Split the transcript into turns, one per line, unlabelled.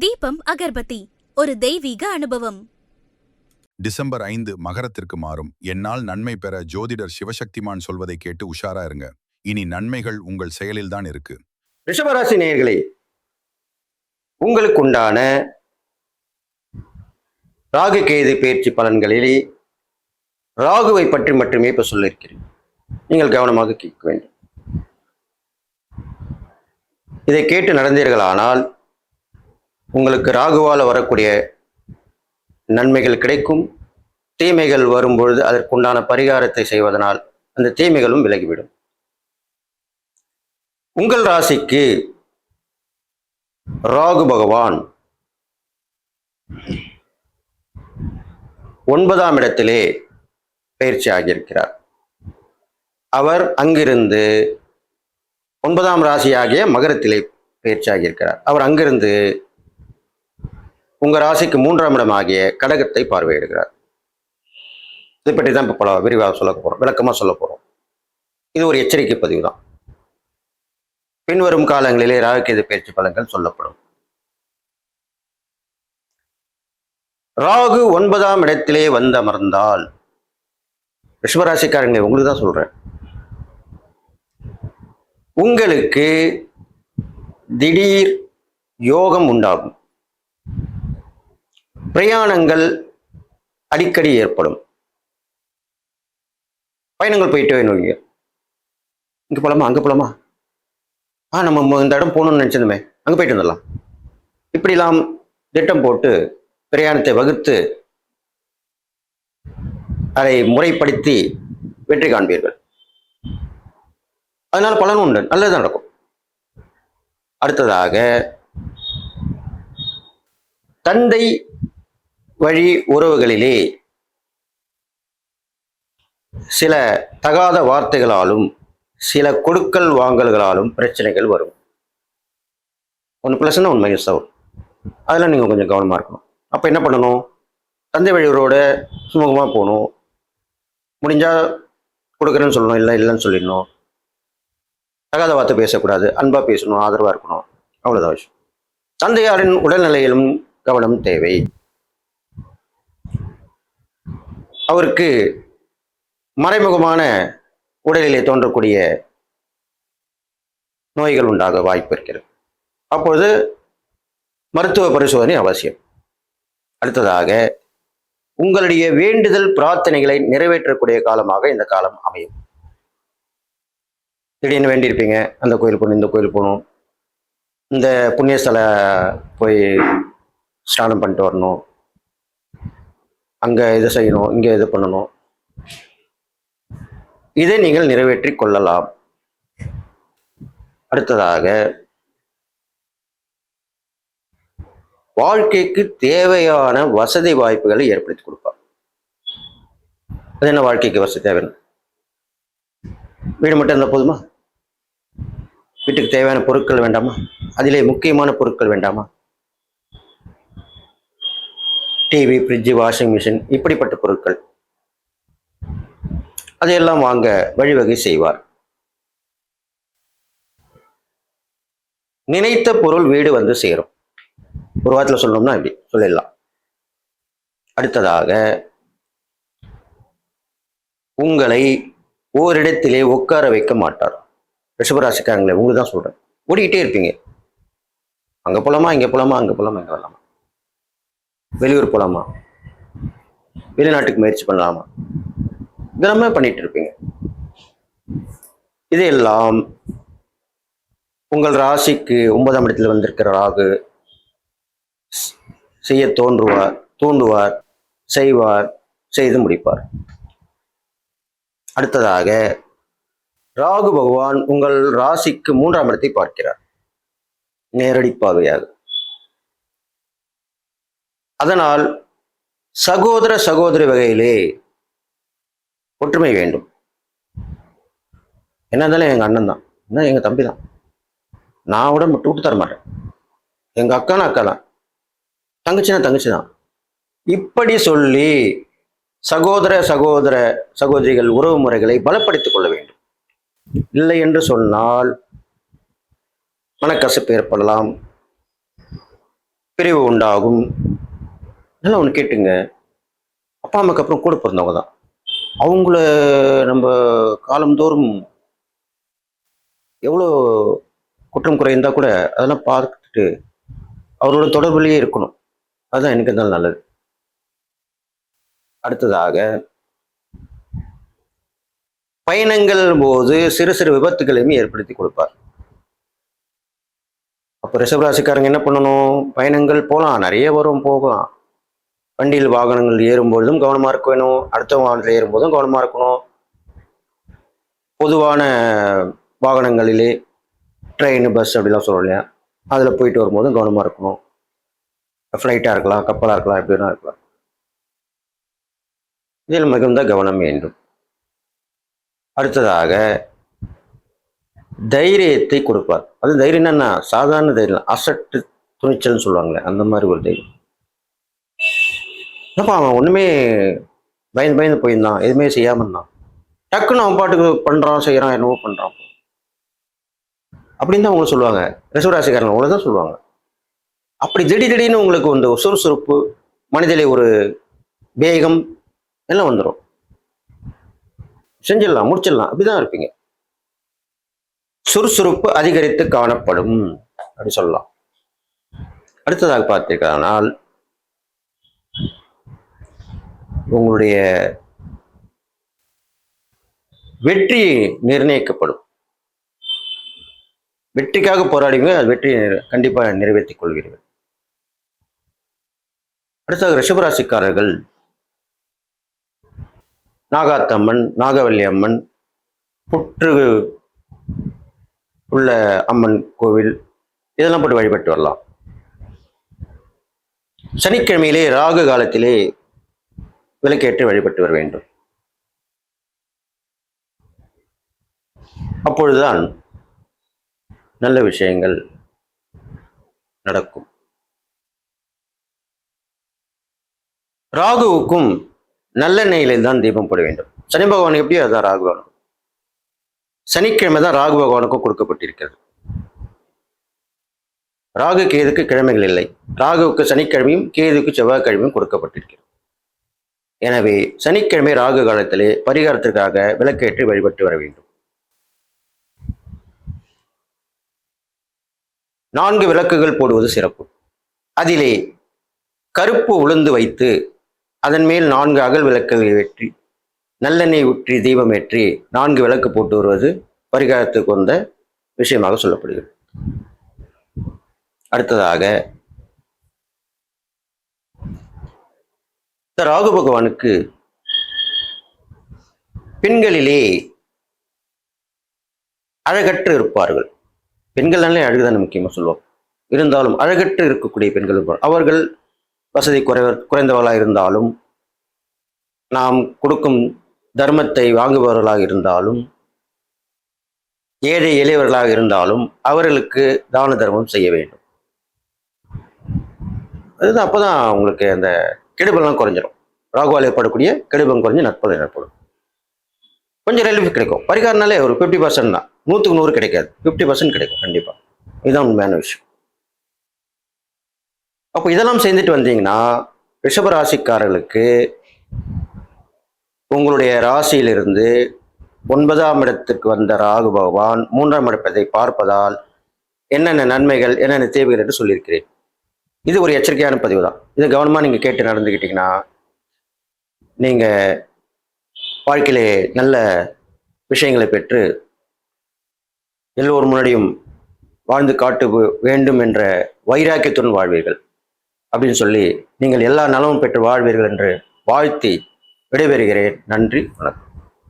தீபம் அகர்பத்தி ஒரு தெய்வீக அனுபவம்.
டிசம்பர் 5 மகரத்திற்கு மாறும். என்னால் நன்மை பெற ஜோதிடர் சிவசக்திமான் சொல்வதை கேட்டு உஷாரா இருங்க. இனி நன்மைகள் உங்கள் செயலில்தான் இருக்கு.
ரிஷபராசி நேயர்களே, உங்களுக்குண்டான ராகு கேது பயிற்சி பலன்களிலே ராகுவை பற்றி மட்டுமே இப்ப சொல்லியிருக்கிறேன். நீங்கள் கவனமாக கேட்க வேண்டும். இதை கேட்டு நடந்தீர்களானால் உங்களுக்கு ராகுவால் வரக்கூடிய நன்மைகள் கிடைக்கும். தீமைகள் வரும்பொழுது அதற்குண்டான பரிகாரத்தை செய்வதனால் அந்த தீமைகளும் விலகிவிடும். உங்கள் ராசிக்கு ராகு பகவான் 9ஆம் இடத்திலே பயிற்சி ஆகியிருக்கிறார். அவர் அங்கிருந்து 9ஆம் ராசியாகிய மகரத்திலே பயிற்சி ஆகியிருக்கிறார். அவர் அங்கிருந்து உங்க ராசிக்கு 3ஆம் இடமாகிய கடகத்தை பார்வையிடுகிறார். இதை பற்றி தான் இப்போ விரிவாக சொல்ல போறோம், விளக்கமா சொல்ல போறோம். இது ஒரு எச்சரிக்கை பதிவு தான். பின்வரும் காலங்களிலே ராகு கேது பயிற்சி பலன்கள் சொல்லப்படும். ராகு 9ஆம் இடத்திலே வந்து அமர்ந்தால், ரிஷபராசிக்காரங்களே உங்களுக்கு தான் சொல்றேன், உங்களுக்கு திடீர் யோகம் உண்டாகும். பிரயாணங்கள் அடிக்கடி ஏற்படும். பயணங்கள் போயிட்டே வைங்க. இங்க போலாமா, அங்க போலாமா, நம்ம இந்த இடம் போகணும்னு நினைச்சிருந்தோமே, அங்க போயிட்டு வந்துடலாம். இப்படிலாம் திட்டம் போட்டு பிரயாணத்தை வகுத்து அதை முறைப்படுத்தி வெற்றி காண்பீர்கள். அதனால பலனும் உண்டு, நல்லது நடக்கும். அடுத்ததாக தந்தை வழி உறவுகளிலே சில தகாத வார்த்தைகளாலும் சில கொடுக்கல் வாங்கல்களாலும் பிரச்சனைகள் வரும். ஒன்று ப்ளஸ்னா ஒன்று மைனஸ் ஆகும். அதெல்லாம் நீங்கள் கொஞ்சம் கவனமாக இருக்கணும். அப்போ என்ன பண்ணணும்? தந்தை வழி உறவோட சுமூகமாக போகணும். முடிஞ்சால் கொடுக்குறேன்னு சொல்லணும், இல்லை இல்லைன்னு சொல்லிடணும். தகாத வார்த்தை பேசக்கூடாது, அன்பாக பேசணும், ஆதரவாக இருக்கணும். அவ்வளோதான் விஷயம். தந்தையாரின் உடல்நிலையிலும் கவனம் தேவை. அவருக்கு மறைமுகமான உடலிலே தோன்றக்கூடிய நோய்கள் உண்டாக வாய்ப்பு இருக்கிறது. அப்பொழுது மருத்துவ பரிசோதனை அவசியம். அடுத்ததாக உங்களுடைய வேண்டுதல் பிரார்த்தனைகளை நிறைவேற்றக்கூடிய காலமாக இந்த காலம் அமையும். திடீர்னு வேண்டியிருப்பீங்க, அந்த கோயில் போகணும், இந்த கோயில் போகணும், இந்த புண்ணியஸ்தல போய் ஸ்நானம் பண்ணிட்டு வரணும், அங்கே இதை செய்யணும், இங்கே இது பண்ணணும். இதை நீங்கள் நிறைவேற்றி கொள்ளலாம். அடுத்ததாக வாழ்க்கைக்கு தேவையான வசதி வாய்ப்புகளை ஏற்படுத்தி கொடுப்பார். அது என்ன வாழ்க்கைக்கு வசதி தேவையான? வீடு மட்டும் இருந்தால் போதுமா? வீட்டுக்கு தேவையான பொருட்கள் வேண்டாமா? அதிலே முக்கியமான பொருட்கள் வேண்டாமா? டிவி, ஃப்ரிட்ஜு, வாஷிங் மிஷின், இப்படிப்பட்ட பொருட்கள் அதையெல்லாம் வாங்க வழிவகை செய்வார். நினைத்த பொருள் வீடு வந்து சேரும். ஒரு வாரத்தில் சொல்லணும்னா இப்படி சொல்லிடலாம். அடுத்ததாக உங்களை ஓரிடத்திலே உட்கார வைக்க மாட்டார். ரிஷபராசிக்காரங்களே உங்களுக்கு தான் சொல்றேன். ஓடிக்கிட்டே இருப்பீங்க. அங்க போலாமா, இங்க போலாமா, அங்க போலாமா, இங்க வரலாமா, வெளியூர் போலாமா, வெளிநாட்டுக்கு முயற்சி பண்ணலாமா, இதெல்லாமே பண்ணிட்டு இருப்பீங்க. இதையெல்லாம் உங்கள் ராசிக்கு 9ஆம் இடத்தில் வந்திருக்கிற ராகு செய்ய தூண்டுவார், செய்வார், செய்து முடிப்பார். அடுத்ததாக ராகு பகவான் உங்கள் ராசிக்கு 3ஆம் இடத்தை பார்க்கிறார், நேரடி பார்வையாக. அதனால் சகோதர சகோதரி வகையிலே ஒற்றுமை வேண்டும். என்ன இருந்தாலும் எங்க அண்ணன் தான், என்ன எங்க தம்பி தான், நான் கூட விட்டு தர மாட்டேன். எங்க அக்கானா அக்கா தான், தங்கச்சினா தங்கச்சி தான். இப்படி சொல்லி சகோதர சகோதரிகள் உறவு முறைகளை பலப்படுத்திக் கொள்ள வேண்டும். இல்லை என்று சொன்னால் மனக்கசப்பு ஏற்படலாம், பிரிவு உண்டாகும். நல்லா ஒன்று கேட்டுங்க, அப்பா அம்மாக்கு அப்புறம் கூட பிறந்தவங்க தான். அவங்கள நம்ம காலந்தோறும் எவ்வளோ குற்றம் குறைந்தா கூட அதெல்லாம் பார்த்துட்டு அவரோட தொடர்புலேயே இருக்கணும். அதுதான் எனக்கு இருந்தாலும் நல்லது. அடுத்ததாக, பயணங்கள் போது சிறு சிறு விபத்துகளையுமே ஏற்படுத்தி கொடுப்பார். அப்போ ரிஷபராசிக்காரங்க என்ன பண்ணணும்? பயணங்கள் போகலாம், நிறைய வரும், போகலாம். வண்டியில் வாகனங்கள் ஏறும்பொழுதும் கவனமாக இருக்க வேணும். அடுத்த வாகனத்தில் ஏறும்போதும் கவனமாக இருக்கணும். பொதுவான வாகனங்களிலே ட்ரெயின், பஸ் அப்படிலாம் சொல்கிறோம் இல்லையா, அதில் போயிட்டு வரும்போதும் கவனமாக இருக்கணும். ஃப்ளைட்டாக இருக்கலாம், கப்பலாக இருக்கலாம், எப்படி வேணா இருக்கலாம். இதில் மிகுந்த கவனம் வேண்டும். அடுத்ததாக, தைரியத்தை கொடுப்பார். அது தைரியம் என்னன்னா சாதாரண தைரியம், அசட்டு துணிச்சல்னு சொல்லுவாங்களே, அந்த மாதிரி ஒரு தைரியம். அப்போ அவன் ஒன்றுமே பயந்து பயந்து போயிருந்தான், எதுவுமே செய்யாமல் இருந்தான். டக்குன்னு அவன் பாட்டுக்கு பண்ணுறான், செய்கிறான், என்னவோ பண்ணுறான் அப்படின்னு தான் அவங்க சொல்லுவாங்க. ரிஷபராசிக்காரங்க அவ்வளோ தான் சொல்லுவாங்க. அப்படி திடீர்னு உங்களுக்கு வந்து சுறுசுறுப்பு, மனிதலை ஒரு வேகம் எல்லாம் வந்துடும். செஞ்சிடலாம், முடிச்சிடலாம், அப்படிதான் இருப்பீங்க. சுறுசுறுப்பு அதிகரித்து காணப்படும் அப்படி சொல்லலாம். அடுத்ததாக பார்த்தீர்களானால், உங்களுடைய வெற்றி நிர்ணயிக்கப்படும். வெற்றிக்காக போராடுவீங்க, அது வெற்றி கண்டிப்பாக நிறைவேற்றிக் கொள்வீர்கள். அடுத்தது ரிஷபராசிக்காரர்கள் நாகாத்தம்மன், நாகவல்லி அம்மன், புற்று உள்ள அம்மன் கோவில் இதெல்லாம் போட்டு வழிபட்டு வரலாம். சனிக்கிழமையிலே ராகு காலத்திலே விளக்கேற்றி வழிபட்டு வர வேண்டும். அப்பொழுதுதான் நல்ல விஷயங்கள் நடக்கும். ராகுவுக்கும் நல்லெண்ணெயிலே தான் தீபம் போட வேண்டும். சனி பகவான் எப்படியோ அதுதான் ராகு பகவான். சனிக்கிழமை தான் ராகு பகவானுக்கும் கொடுக்கப்பட்டிருக்கிறது. ராகு கேதுக்கு கிழமைகள் இல்லை. ராகுவுக்கு சனிக்கிழமையும் கேதுக்கு செவ்வாய்க்கிழமையும் கொடுக்கப்பட்டிருக்கிறது. எனவே சனிக்கிழமை ராகு காலத்திலே பரிகாரத்திற்காக விளக்கேற்றி வழிபட்டு வர வேண்டும். 4 விளக்குகள் போடுவது சிறப்பு. அதிலே கருப்பு உளுந்து வைத்து அதன் மேல் 4 அகல் விளக்குகளை ஏற்றி நல்லெண்ணெய் ஊற்றி தீபம் ஏற்றி 4 விளக்கு போட்டு வருவது பரிகாரத்துக்கு வந்த விஷயமாக சொல்லப்படுகிறது. அடுத்ததாக, ராகு பகவானுக்கு பெண்களிலே அழகற்று இருப்பார்கள். பெண்கள்னாலே அழகுதான் முக்கியமாக சொல்லுவோம். இருந்தாலும் அழகற்று இருக்கக்கூடிய பெண்கள் இருப்பார். அவர்கள் வசதி குறைந்தவர்களாக இருந்தாலும், நாம் கொடுக்கும் தர்மத்தை வாங்குபவர்களாக இருந்தாலும், ஏழை எளியவர்களாக இருந்தாலும் அவர்களுக்கு தான தர்மம் செய்ய வேண்டும். அதுதான் அப்போதான் உங்களுக்கு அந்த கெடுபலம் குறைஞ்சிடும். ராகுவால் ஏற்படக்கூடிய கெடுபலம் குறைஞ்சி நற்பலன் ஏற்படும். கொஞ்சம் ரிலீஃப் கிடைக்கும். பரிகாரனாலே ஒரு 50% தான், 100க்கு 100 கிடைக்காது, 50% கிடைக்கும் கண்டிப்பாக. இதுதான் உண்மையான விஷயம். அப்போ இதெல்லாம் செஞ்சுட்டு வந்தீங்கன்னா ரிஷபராசிக்காரர்களுக்கு உங்களுடைய ராசியிலிருந்து 9ஆம் இடத்திற்கு வந்த ராகு பகவான் 3ஆம் இடத்தை பார்ப்பதால் என்னென்ன நன்மைகள் என்னென்ன தேவைகள் என்று சொல்லியிருக்கிறேன். இது ஒரு எச்சரிக்கையான பதிவு தான். இதை கவனமாக நீங்கள் கேட்டு நடந்துக்கிட்டீங்கன்னா நீங்கள் வாழ்க்கையிலே நல்ல விஷயங்களை பெற்று எல்லோர் முன்னாடியும் வாழ்ந்து காட்ட வேண்டும் என்ற வைராக்கியத்துடன் வாழ்வீர்கள் அப்படின்னு சொல்லி நீங்கள் எல்லா நலமும் பெற்று வாழ்வீர்கள் என்று வாழ்த்தி விடைபெறுகிறேன். நன்றி, வணக்கம்.